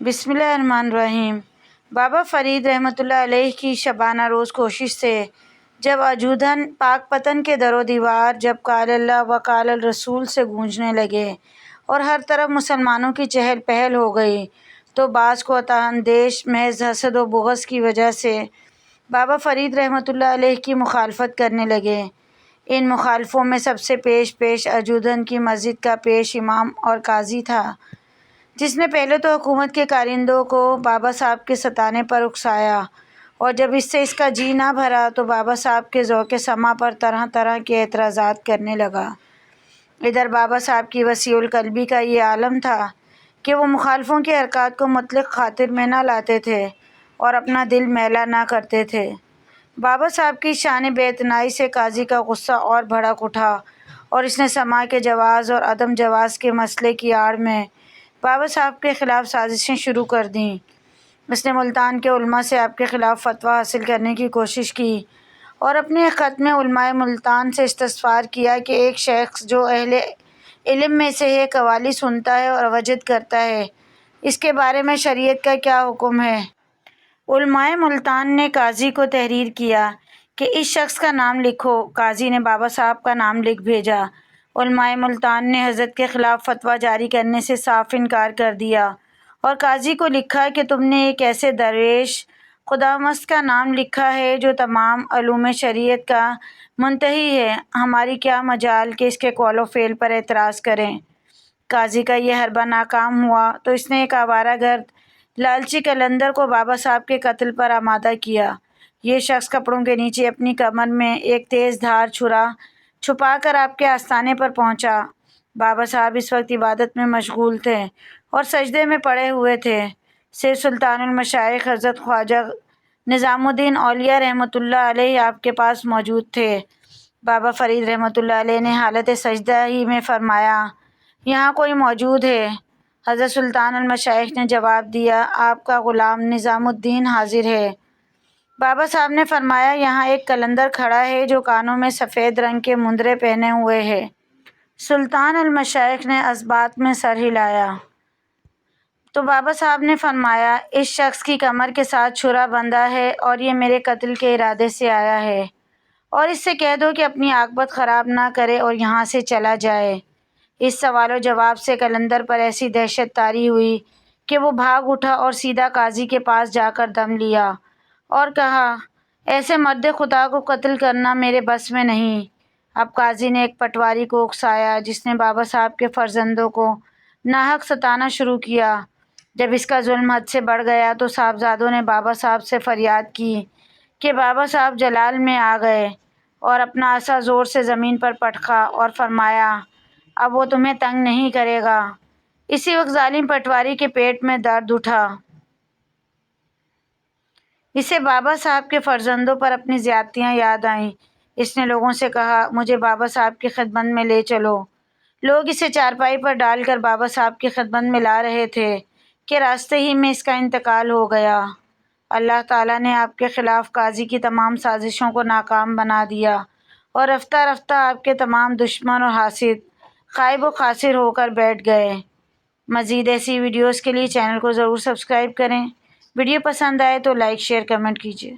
بسم اللہ الرحمن الرحیم۔ بابا فرید رحمۃ اللہ علیہ کی شبانہ روز کوشش سے جب اجودھن پاک پتن کے در و دیوار جب قال اللہ و قال الرسول سے گونجنے لگے اور ہر طرف مسلمانوں کی چہل پہل ہو گئی تو بعض کو عطا اندیش محض حسد و بغض کی وجہ سے بابا فرید رحمۃ اللہ علیہ کی مخالفت کرنے لگے۔ ان مخالفوں میں سب سے پیش اجودھن کی مسجد کا پیش امام اور قاضی تھا، جس نے پہلے تو حکومت کے کارندوں کو بابا صاحب کے ستانے پر اکسایا اور جب اس سے اس کا جی نہ بھرا تو بابا صاحب کے ذوق سماع پر طرح طرح کے اعتراضات کرنے لگا۔ ادھر بابا صاحب کی وسیع القلبی کا یہ عالم تھا کہ وہ مخالفوں کے حرکات کو مطلق خاطر میں نہ لاتے تھے اور اپنا دل میلا نہ کرتے تھے۔ بابا صاحب کی شان بے اعتنائی سے قاضی کا غصہ اور بھڑک اٹھا اور اس نے سماع کے جواز اور عدم جواز کے مسئلے کی آڑ میں بابا صاحب کے خلاف سازشیں شروع کر دیں۔ اس نے ملتان کے علماء سے آپ کے خلاف فتویٰ حاصل کرنے کی کوشش کی اور اپنے ایک خط میں علماء ملتان سے استفسار کیا کہ ایک شخص جو اہل علم میں سے ہے قوالی سنتا ہے اور وجد کرتا ہے، اس کے بارے میں شریعت کا کیا حکم ہے؟ علماء ملتان نے قاضی کو تحریر کیا کہ اس شخص کا نام لکھو۔ قاضی نے بابا صاحب کا نام لکھ بھیجا۔ علماء ملتان نے حضرت کے خلاف فتویٰ جاری کرنے سے صاف انکار کر دیا اور قاضی کو لکھا کہ تم نے ایک ایسے درویش خدا مست کا نام لکھا ہے جو تمام علوم شریعت کا منتہی ہے، ہماری کیا مجال کہ اس کے قول و فعل پر اعتراض کریں۔ قاضی کا یہ حربہ ناکام ہوا تو اس نے ایک آوارہ گرد لالچی قلندر کو بابا صاحب کے قتل پر آمادہ کیا۔ یہ شخص کپڑوں کے نیچے اپنی کمر میں ایک تیز دھار چھرا چھپا کر آپ کے آستانے پر پہنچا۔ بابا صاحب اس وقت عبادت میں مشغول تھے اور سجدے میں پڑے ہوئے تھے۔ صرف سلطان المشائخ حضرت خواجہ نظام الدین اولیاء رحمۃ اللہ علیہ آپ کے پاس موجود تھے۔ بابا فرید رحمۃ اللہ علیہ نے حالت سجدہ ہی میں فرمایا، یہاں کوئی موجود ہے؟ حضرت سلطان المشائخ نے جواب دیا، آپ کا غلام نظام الدین حاضر ہے۔ بابا صاحب نے فرمایا، یہاں ایک قلندر کھڑا ہے جو کانوں میں سفید رنگ کے مندرے پہنے ہوئے ہے۔ سلطان المشائخ نے اثبات میں سر ہلایا تو بابا صاحب نے فرمایا، اس شخص کی کمر کے ساتھ چھرا بندھا ہے اور یہ میرے قتل کے ارادے سے آیا ہے، اور اس سے کہہ دو کہ اپنی عاقبت خراب نہ کرے اور یہاں سے چلا جائے۔ اس سوال و جواب سے قلندر پر ایسی دہشت طاری ہوئی کہ وہ بھاگ اٹھا اور سیدھا قاضی کے پاس جا کر دم لیا اور کہا، ایسے مرد خدا کو قتل کرنا میرے بس میں نہیں۔ اب قاضی نے ایک پٹواری کو اکسایا جس نے بابا صاحب کے فرزندوں کو ناحق ستانا شروع کیا۔ جب اس کا ظلم حد سے بڑھ گیا تو صاحبزادوں نے بابا صاحب سے فریاد کی کہ بابا صاحب جلال میں آ گئے اور اپنا عصا زور سے زمین پر پٹخا اور فرمایا، اب وہ تمہیں تنگ نہیں کرے گا۔ اسی وقت ظالم پٹواری کے پیٹ میں درد اٹھا۔ اسے بابا صاحب کے فرزندوں پر اپنی زیادتیاں یاد آئیں۔ اس نے لوگوں سے کہا، مجھے بابا صاحب کی خدمت میں لے چلو۔ لوگ اسے چارپائی پر ڈال کر بابا صاحب کی خدمت میں لا رہے تھے کہ راستے ہی میں اس کا انتقال ہو گیا۔ اللہ تعالیٰ نے آپ کے خلاف قاضی کی تمام سازشوں کو ناکام بنا دیا اور رفتہ رفتہ آپ کے تمام دشمن اور حاسد خائب و خاسر ہو کر بیٹھ گئے۔ مزید ایسی ویڈیوز کے لیے چینل کو ضرور سبسکرائب کریں۔ ویڈیو پسند آئے تو لائک شیئر کمنٹ کیجیے۔